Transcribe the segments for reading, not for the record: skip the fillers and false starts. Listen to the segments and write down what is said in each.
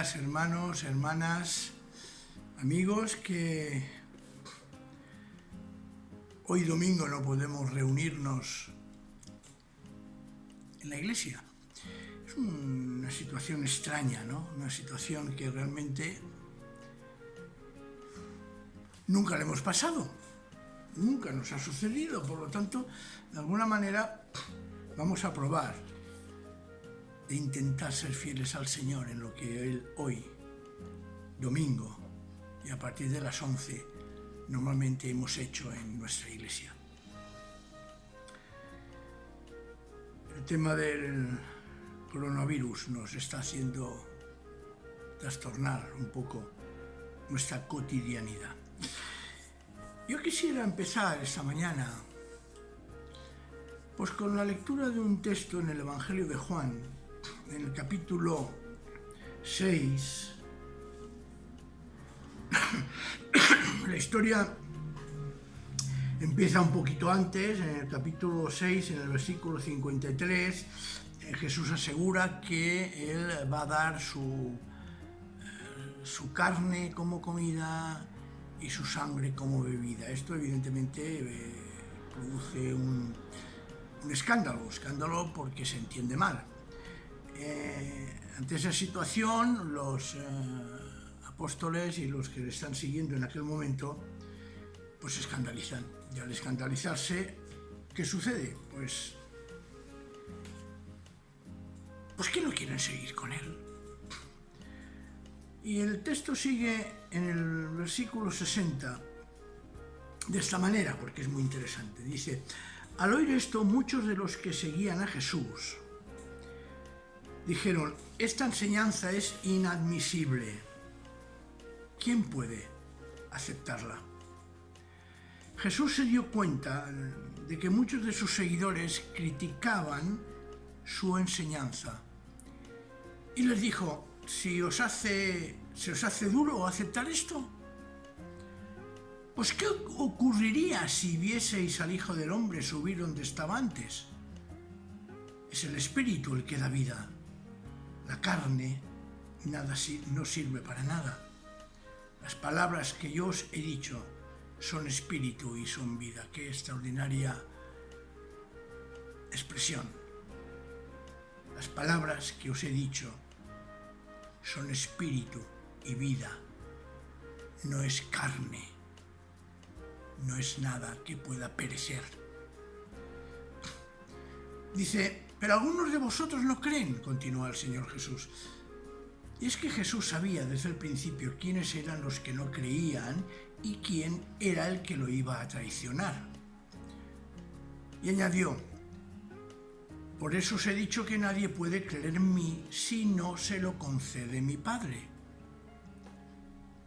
días, hermanos, hermanas, amigos que hoy domingo no podemos reunirnos en la iglesia. Es una situación extraña, ¿no? Una situación que realmente nunca le hemos pasado, nunca nos ha sucedido, por lo tanto, de alguna manera vamos a probar de intentar ser fieles al Señor en lo que Él hoy, domingo, y a partir de las 11, normalmente hemos hecho en nuestra iglesia. El tema del coronavirus nos está haciendo trastornar un poco nuestra cotidianidad. Yo quisiera empezar esta mañana pues con la lectura de un texto en el Evangelio de Juan, en el capítulo 6. La historia empieza un poquito antes, en el capítulo 6, en el versículo 53, Jesús asegura que Él va a dar su carne como comida y su sangre como bebida. Esto evidentemente produce un escándalo porque se entiende mal. Ante esa situación, los apóstoles y los que le están siguiendo en aquel momento, pues se escandalizan. Y al escandalizarse, ¿qué sucede? Pues que no quieren seguir con él. Y el texto sigue en el versículo 60 de esta manera, porque es muy interesante. Dice: al oír esto, muchos de los que seguían a Jesús dijeron: esta enseñanza es inadmisible. ¿Quién puede aceptarla? Jesús se dio cuenta de que muchos de sus seguidores criticaban su enseñanza y les dijo: ¿se os hace duro aceptar esto? Pues ¿qué ocurriría si vieseis al Hijo del Hombre subir donde estaba antes? Es el Espíritu el que da vida. La carne no sirve para nada. Las palabras que yo os he dicho son espíritu y son vida. Qué extraordinaria expresión. Las palabras que os he dicho son espíritu y vida. No es carne no es nada que pueda perecer. Dice, pero algunos de vosotros no creen, continúa el Señor Jesús. Y es que Jesús sabía desde el principio quiénes eran los que no creían y quién era el que lo iba a traicionar. Y añadió, por eso os he dicho que nadie puede creer en mí si no se lo concede mi Padre.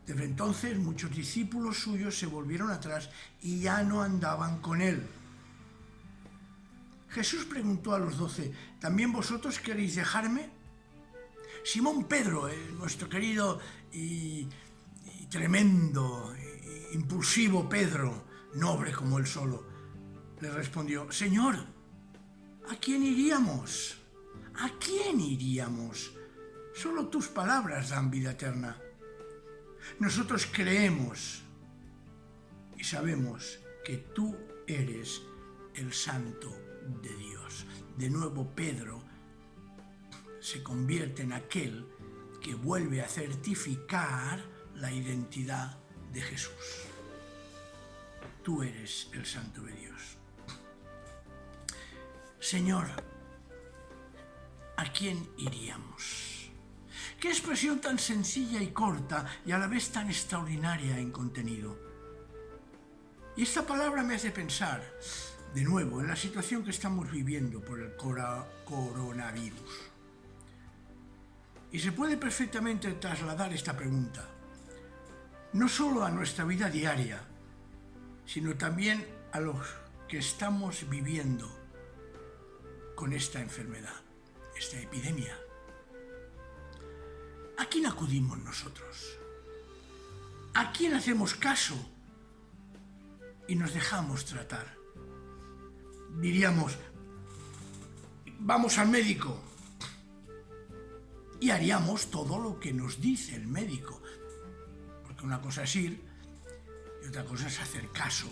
Desde entonces muchos discípulos suyos se volvieron atrás y ya no andaban con él. Jesús preguntó a los 12, ¿también vosotros queréis dejarme? Simón Pedro, nuestro querido y tremendo, impulsivo Pedro, noble como él solo, le respondió, Señor, ¿a quién iríamos? ¿A quién iríamos? Solo tus palabras dan vida eterna. Nosotros creemos y sabemos que tú eres el Santo de Dios. De nuevo Pedro se convierte en aquel que vuelve a certificar la identidad de Jesús. Tú eres el Santo de Dios. Señor, ¿a quién iríamos? Qué expresión tan sencilla y corta y a la vez tan extraordinaria en contenido. Y esta palabra me hace pensar, de nuevo, en la situación que estamos viviendo por el coronavirus. Y se puede perfectamente trasladar esta pregunta, no solo a nuestra vida diaria, sino también a los que estamos viviendo con esta enfermedad, esta epidemia. ¿A quién acudimos nosotros? ¿A quién hacemos caso y nos dejamos tratar? Diríamos, vamos al médico y haríamos todo lo que nos dice el médico, porque una cosa es ir y otra cosa es hacer caso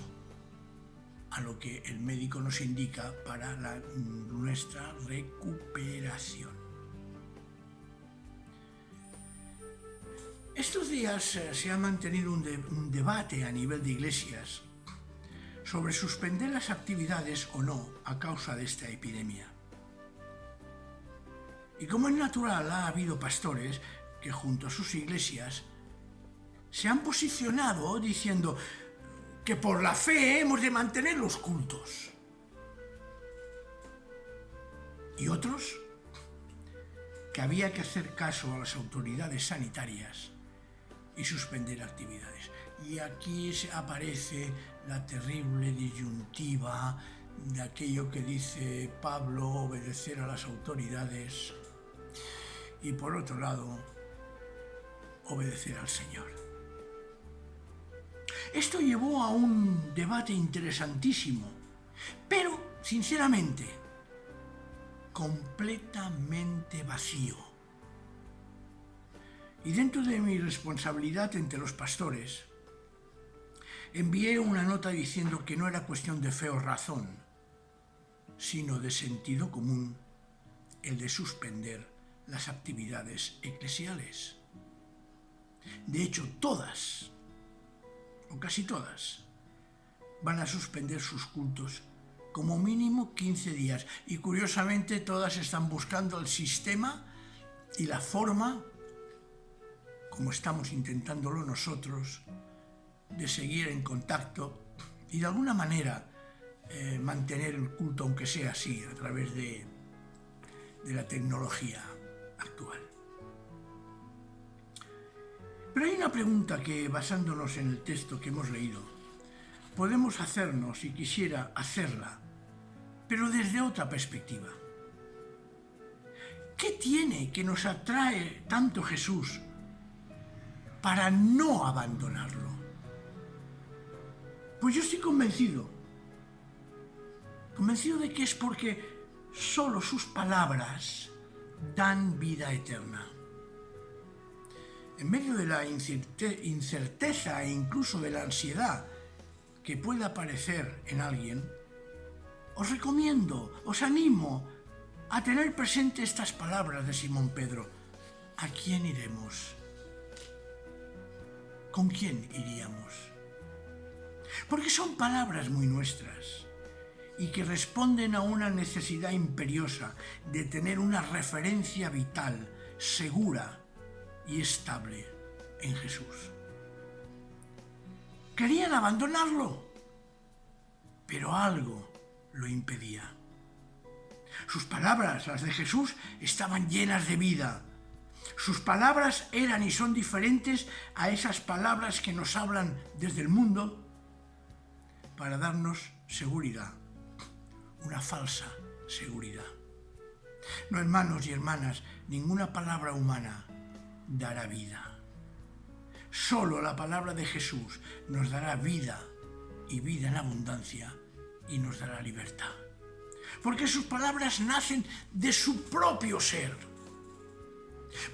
a lo que el médico nos indica para nuestra recuperación. Estos días se ha mantenido un debate a nivel de iglesias sobre suspender las actividades o no a causa de esta epidemia. Y como es natural, ha habido pastores que junto a sus iglesias se han posicionado diciendo que por la fe hemos de mantener los cultos. Y otros que había que hacer caso a las autoridades sanitarias y suspender actividades. Y aquí aparece la terrible disyuntiva de aquello que dice Pablo, obedecer a las autoridades, y por otro lado, obedecer al Señor. Esto llevó a un debate interesantísimo, pero, sinceramente, completamente vacío. Y dentro de mi responsabilidad entre los pastores, envié una nota diciendo que no era cuestión de fe o razón, sino de sentido común el de suspender las actividades eclesiales. De hecho, todas, o casi todas, van a suspender sus cultos como mínimo 15 días. Y curiosamente todas están buscando el sistema y la forma, como estamos intentándolo nosotros, de seguir en contacto y de alguna manera mantener el culto, aunque sea así, a través de la tecnología actual. Pero hay una pregunta que, basándonos en el texto que hemos leído, podemos hacernos, y quisiera hacerla, pero desde otra perspectiva. ¿Qué tiene que nos atrae tanto Jesús para no abandonarlo? Pues yo estoy convencido de que es porque solo sus palabras dan vida eterna. En medio de la incerteza e incluso de la ansiedad que pueda aparecer en alguien, os recomiendo, os animo a tener presente estas palabras de Simón Pedro. ¿A quién iremos? ¿Con quién iríamos? Porque son palabras muy nuestras y que responden a una necesidad imperiosa de tener una referencia vital, segura y estable en Jesús. Querían abandonarlo, pero algo lo impedía. Sus palabras, las de Jesús, estaban llenas de vida. Sus palabras eran y son diferentes a esas palabras que nos hablan desde el mundo para darnos seguridad, una falsa seguridad. No, hermanos y hermanas, ninguna palabra humana dará vida. Solo la palabra de Jesús nos dará vida y vida en abundancia y nos dará libertad. Porque sus palabras nacen de su propio ser.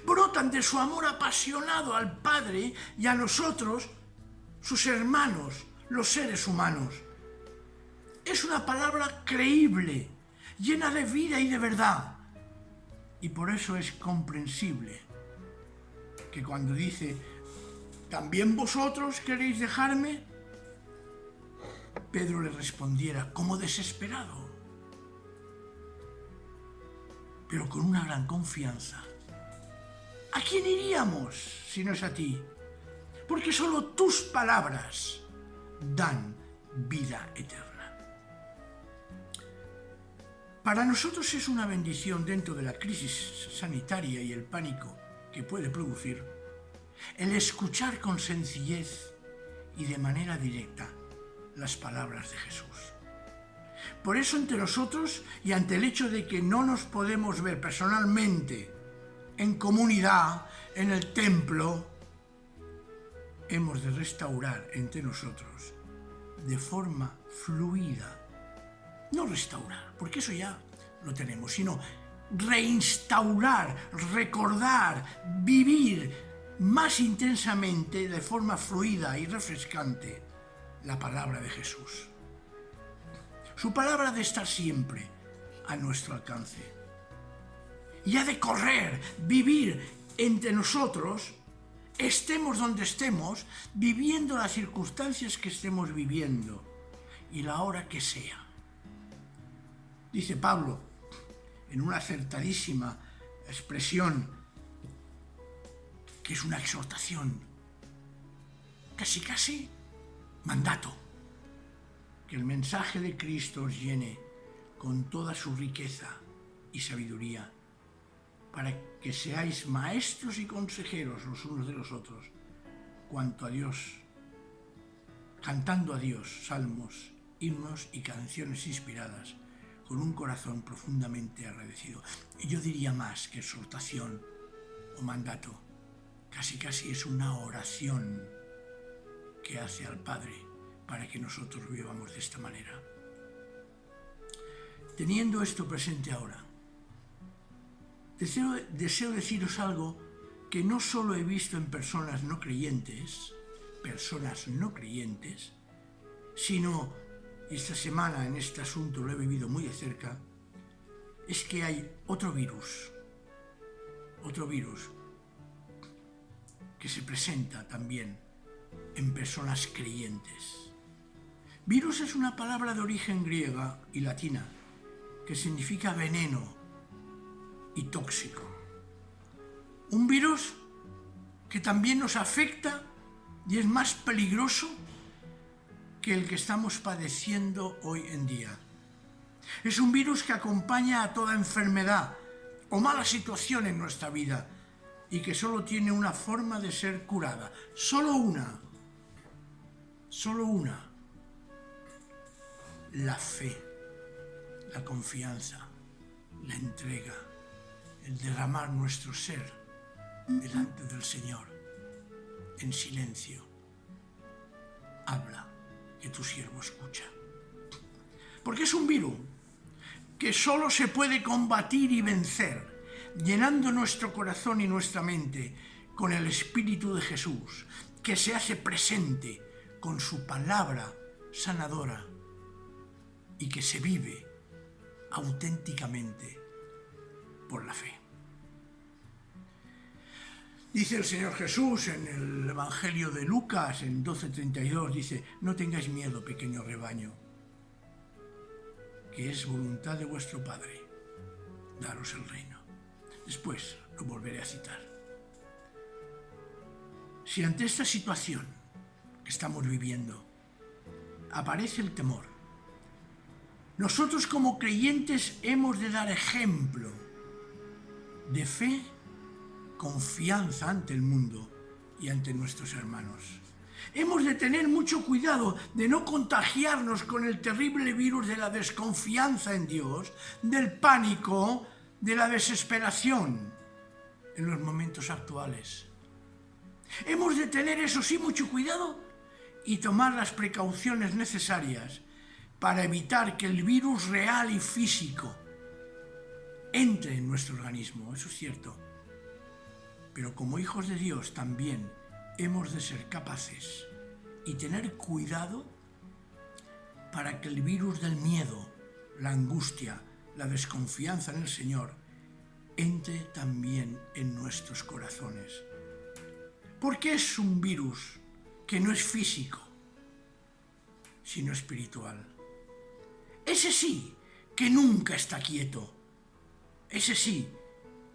Brotan de su amor apasionado al Padre y a nosotros, sus hermanos, los seres humanos. Es una palabra creíble, llena de vida y de verdad. Y por eso es comprensible que cuando dice, ¿también vosotros queréis dejarme?, Pedro le respondiera como desesperado, pero con una gran confianza. ¿A quién iríamos si no es a ti? Porque solo tus palabras dan vida eterna. Para nosotros es una bendición dentro de la crisis sanitaria y el pánico que puede producir el escuchar con sencillez y de manera directa las palabras de Jesús. Por eso entre nosotros y ante el hecho de que no nos podemos ver personalmente en comunidad, en el templo, hemos de restaurar entre nosotros de forma fluida. No restaurar, porque eso ya lo tenemos, sino reinstaurar, recordar, vivir más intensamente, de forma fluida y refrescante, la palabra de Jesús. Su palabra ha de estar siempre a nuestro alcance. Y ha de correr, vivir entre nosotros, estemos donde estemos, viviendo las circunstancias que estemos viviendo y la hora que sea. Dice Pablo, en una acertadísima expresión, que es una exhortación, casi mandato, que el mensaje de Cristo os llene con toda su riqueza y sabiduría, para que seáis maestros y consejeros los unos de los otros, cuanto a Dios, cantando a Dios salmos, himnos y canciones inspiradas, con un corazón profundamente agradecido. Y yo diría más que exhortación o mandato, casi es una oración que hace al Padre para que nosotros vivamos de esta manera. Teniendo esto presente ahora, deseo deciros algo que no solo he visto en personas no creyentes, sino esta semana en este asunto lo he vivido muy de cerca, es que hay otro virus que se presenta también en personas creyentes. Virus es una palabra de origen griega y latina que significa veneno y tóxico. Un virus que también nos afecta y es más peligroso que el que estamos padeciendo hoy en día. Es un virus que acompaña a toda enfermedad o mala situación en nuestra vida y que solo tiene una forma de ser curada, solo una, la fe, la confianza, la entrega, el derramar nuestro ser delante del Señor, en silencio. Habla, que tu siervo escucha. Porque es un virus que solo se puede combatir y vencer llenando nuestro corazón y nuestra mente con el Espíritu de Jesús, que se hace presente con su palabra sanadora y que se vive auténticamente por la fe. Dice el Señor Jesús en el Evangelio de Lucas, en 12:32, dice: no tengáis miedo, pequeño rebaño, que es voluntad de vuestro Padre daros el reino. Después lo volveré a citar. Si ante esta situación que estamos viviendo aparece el temor, nosotros como creyentes hemos de dar ejemplo de fe, confianza ante el mundo y ante nuestros hermanos. Hemos de tener mucho cuidado de no contagiarnos con el terrible virus de la desconfianza en Dios, del pánico, de la desesperación en los momentos actuales. Hemos de tener, eso sí, mucho cuidado y tomar las precauciones necesarias para evitar que el virus real y físico entre en nuestro organismo, eso es cierto. Pero como hijos de Dios también hemos de ser capaces y tener cuidado para que el virus del miedo, la angustia, la desconfianza en el Señor entre también en nuestros corazones. Porque es un virus que no es físico, sino espiritual. Ese sí que nunca está quieto. Ese sí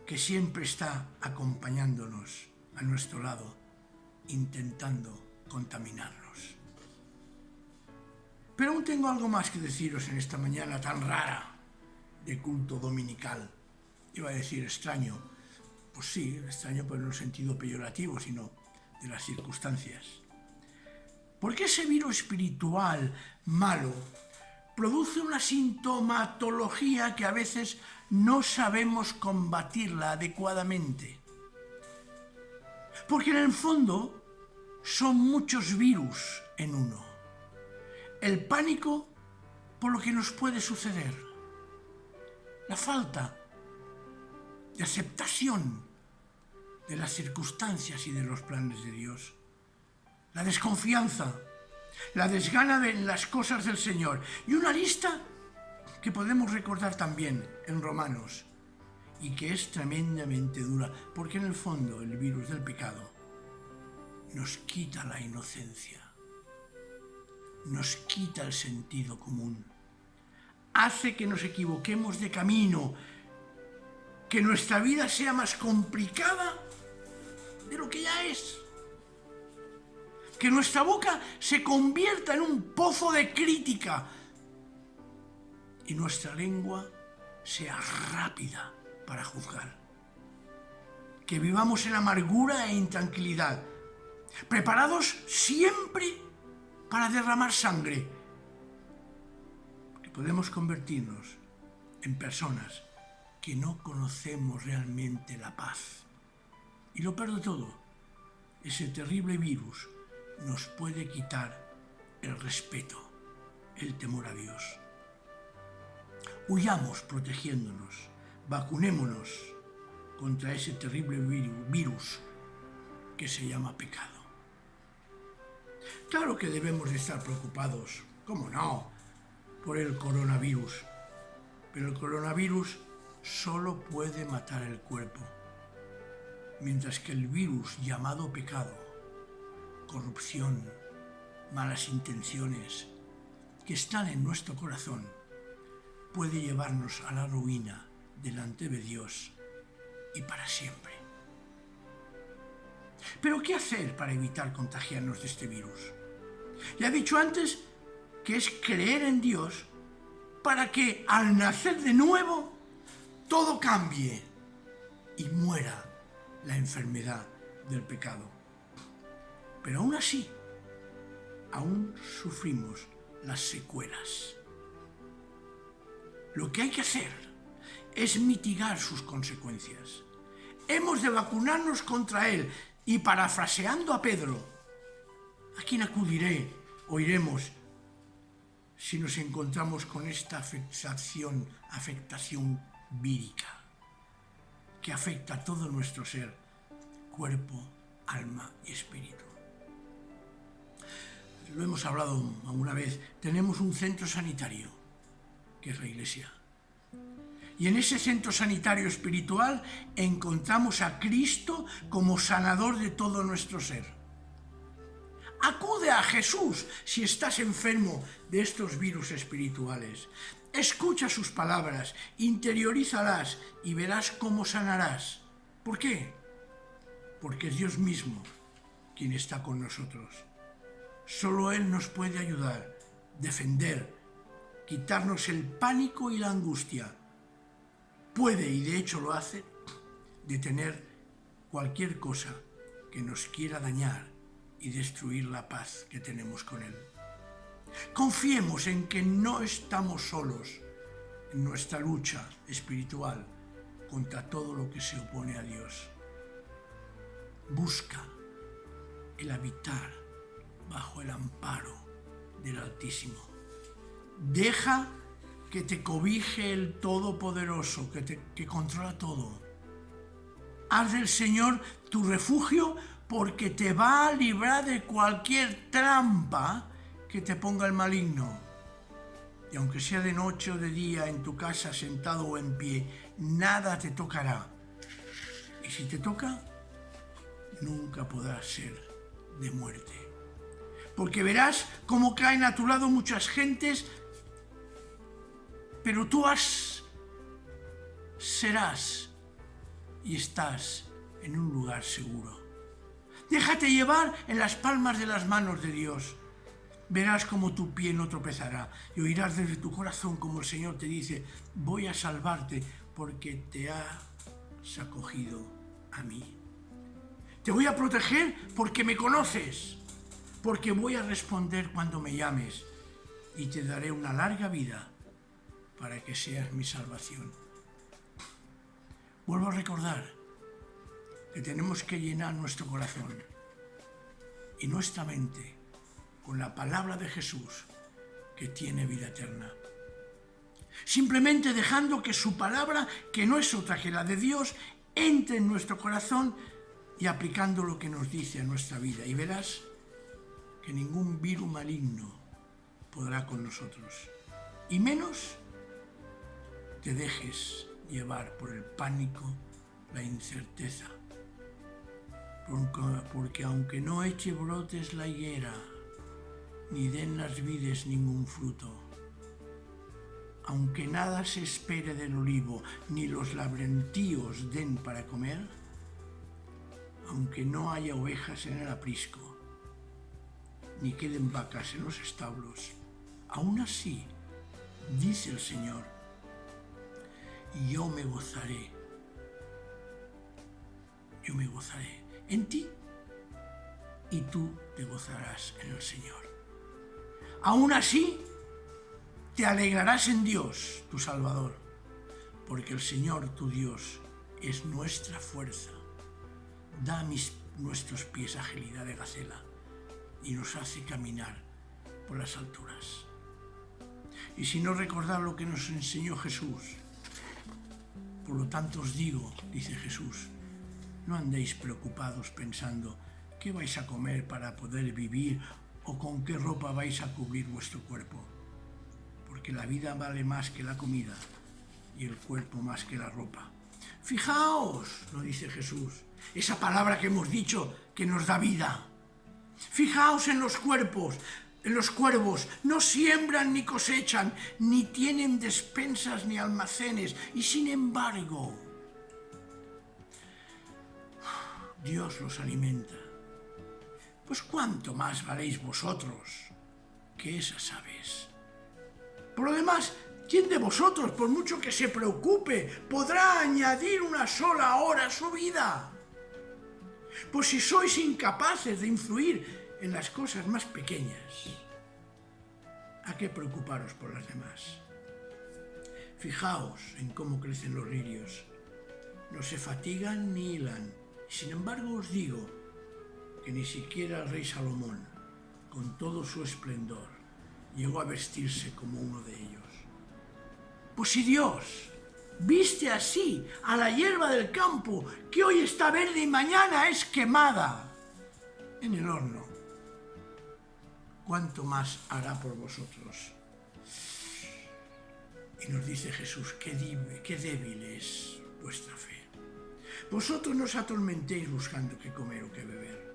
que siempre está acompañándonos a nuestro lado, intentando contaminarnos. Pero aún tengo algo más que deciros en esta mañana tan rara de culto dominical. Iba a decir extraño. Pues sí, extraño, pero no en el sentido peyorativo, sino de las circunstancias. Porque ese virus espiritual malo produce una sintomatología que a veces no sabemos combatirla adecuadamente. Porque en el fondo son muchos virus en uno. El pánico por lo que nos puede suceder. La falta de aceptación de las circunstancias y de los planes de Dios. La desconfianza, la desgana de las cosas del Señor. Y una lista que podemos recordar también en Romanos y que es tremendamente dura, porque en el fondo el virus del pecado nos quita la inocencia, nos quita el sentido común, hace que nos equivoquemos de camino, que nuestra vida sea más complicada de lo que ya es, que nuestra boca se convierta en un pozo de crítica y nuestra lengua sea rápida para juzgar, que vivamos en amargura e intranquilidad, preparados siempre para derramar sangre, que podemos convertirnos en personas que no conocemos realmente la paz. Y lo peor de todo, ese terrible virus nos puede quitar el respeto, el temor a Dios. Huyamos protegiéndonos, vacunémonos contra ese terrible virus que se llama pecado. Claro que debemos de estar preocupados, ¿cómo no?, por el coronavirus, pero el coronavirus solo puede matar el cuerpo, mientras que el virus llamado pecado, corrupción, malas intenciones, que están en nuestro corazón, puede llevarnos a la ruina delante de Dios y para siempre. Pero ¿qué hacer para evitar contagiarnos de este virus? Ya he dicho antes que es creer en Dios para que al nacer de nuevo todo cambie y muera la enfermedad del pecado. Pero aún así, aún sufrimos las secuelas. Lo que hay que hacer es mitigar sus consecuencias. Hemos de vacunarnos contra él y, parafraseando a Pedro, ¿a quién acudiré o iremos si nos encontramos con esta afectación vírica que afecta a todo nuestro ser, cuerpo, alma y espíritu? Lo hemos hablado alguna vez, tenemos un centro sanitario, que es la Iglesia. Y en ese centro sanitario espiritual encontramos a Cristo como sanador de todo nuestro ser. Acude a Jesús si estás enfermo de estos virus espirituales. Escucha sus palabras, interiorízalas y verás cómo sanarás. ¿Por qué? Porque es Dios mismo quien está con nosotros. Solo Él nos puede ayudar, defender, quitarnos el pánico y la angustia. Puede, y de hecho lo hace, detener cualquier cosa que nos quiera dañar y destruir la paz que tenemos con Él. Confiemos en que no estamos solos en nuestra lucha espiritual contra todo lo que se opone a Dios. Busca el habitar bajo el amparo del Altísimo. Deja que te cobije el Todopoderoso, que controla todo. Haz del Señor tu refugio, porque te va a librar de cualquier trampa que te ponga el maligno. Y aunque sea de noche o de día, en tu casa, sentado o en pie, nada te tocará. Y si te toca, nunca podrás ser de muerte. Porque verás cómo caen a tu lado muchas gentes, pero tú serás y estás en un lugar seguro. Déjate llevar en las palmas de las manos de Dios. Verás cómo tu pie no tropezará y oirás desde tu corazón como el Señor te dice: voy a salvarte porque te has acogido a mí. Te voy a proteger porque me conoces, porque voy a responder cuando me llames y te daré una larga vida para que seas mi salvación. Vuelvo a recordar que tenemos que llenar nuestro corazón y nuestra mente con la palabra de Jesús, que tiene vida eterna. Simplemente dejando que su palabra, que no es otra que la de Dios, entre en nuestro corazón y aplicando lo que nos dice a nuestra vida. Y verás que ningún virus maligno podrá con nosotros. Y menos te dejes llevar por el pánico, la incerteza. Porque aunque no eche brotes la higuera, ni den las vides ningún fruto, aunque nada se espere del olivo, ni los labrentíos den para comer, aunque no haya ovejas en el aprisco, ni queden vacas en los establos, aún así, dice el Señor, yo me gozaré en ti, y tú te gozarás en el Señor. Aún así, te alegrarás en Dios, tu Salvador, porque el Señor, tu Dios, es nuestra fuerza. Da a nuestros pies agilidad de gacela y nos hace caminar por las alturas. Y si no recordar lo que nos enseñó Jesús, por lo tanto os digo, dice Jesús, no andéis preocupados pensando qué vais a comer para poder vivir o con qué ropa vais a cubrir vuestro cuerpo, porque la vida vale más que la comida y el cuerpo más que la ropa. Fijaos, lo dice Jesús, esa palabra que hemos dicho que nos da vida. Fijaos en los cuervos, no siembran ni cosechan, ni tienen despensas ni almacenes, y sin embargo, Dios los alimenta. Pues cuánto más valéis vosotros que esas aves. Por lo demás, ¿quién de vosotros, por mucho que se preocupe, podrá añadir una sola hora a su vida? Pues si sois incapaces de influir en las cosas más pequeñas, ¿a qué preocuparos por las demás? Fijaos en cómo crecen los lirios. No se fatigan ni hilan. Sin embargo, os digo que ni siquiera el rey Salomón, con todo su esplendor, llegó a vestirse como uno de ellos. Pues si Dios viste así a la hierba del campo, que hoy está verde y mañana es quemada en el horno, ¿cuánto más hará por vosotros, Y nos dice Jesús, qué débil es vuestra fe. Vosotros no os atormentéis buscando qué comer o qué beber.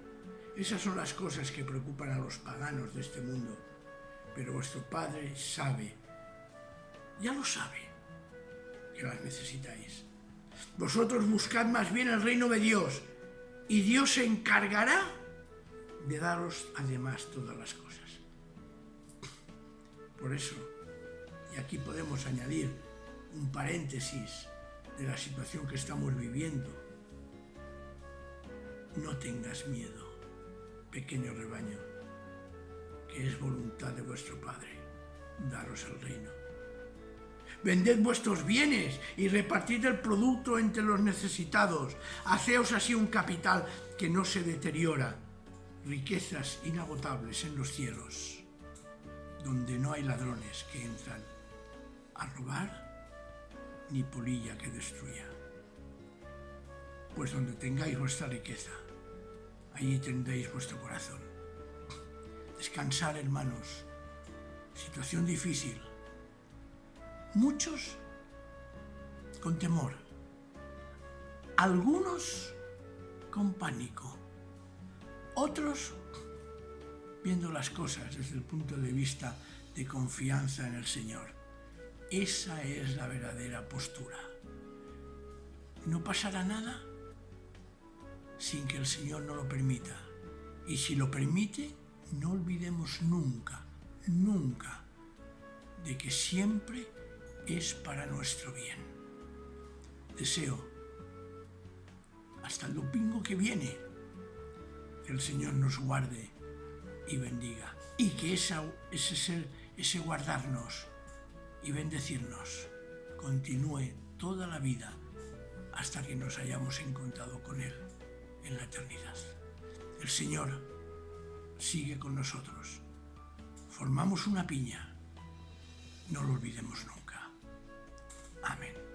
Esas son las cosas que preocupan a los paganos de este mundo. Pero vuestro Padre sabe, ya lo sabe, que las necesitáis. Vosotros buscad más bien el reino de Dios y Dios se encargará de daros además todas las cosas. Por eso, y aquí podemos añadir un paréntesis de la situación que estamos viviendo, no tengas miedo, pequeño rebaño, que es voluntad de vuestro Padre daros el reino. Vended vuestros bienes y repartid el producto entre los necesitados. Haceos así un capital que no se deteriora, riquezas inagotables en los cielos, donde no hay ladrones que entran a robar, ni polilla que destruya. Pues donde tengáis vuestra riqueza, allí tendréis vuestro corazón. Descansar, hermanos. Situación difícil. Muchos con temor, algunos con pánico, otros viendo las cosas desde el punto de vista de confianza en el Señor. Esa es la verdadera postura. No pasará nada sin que el Señor no lo permita. Y si lo permite, no olvidemos nunca, nunca, de que siempre es para nuestro bien. Deseo, hasta el domingo que viene, que el Señor nos guarde y bendiga. Y que ese guardarnos y bendecirnos continúe toda la vida hasta que nos hayamos encontrado con Él en la eternidad. El Señor sigue con nosotros. Formamos una piña. No lo olvidemos nunca. Amén.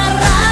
la radio.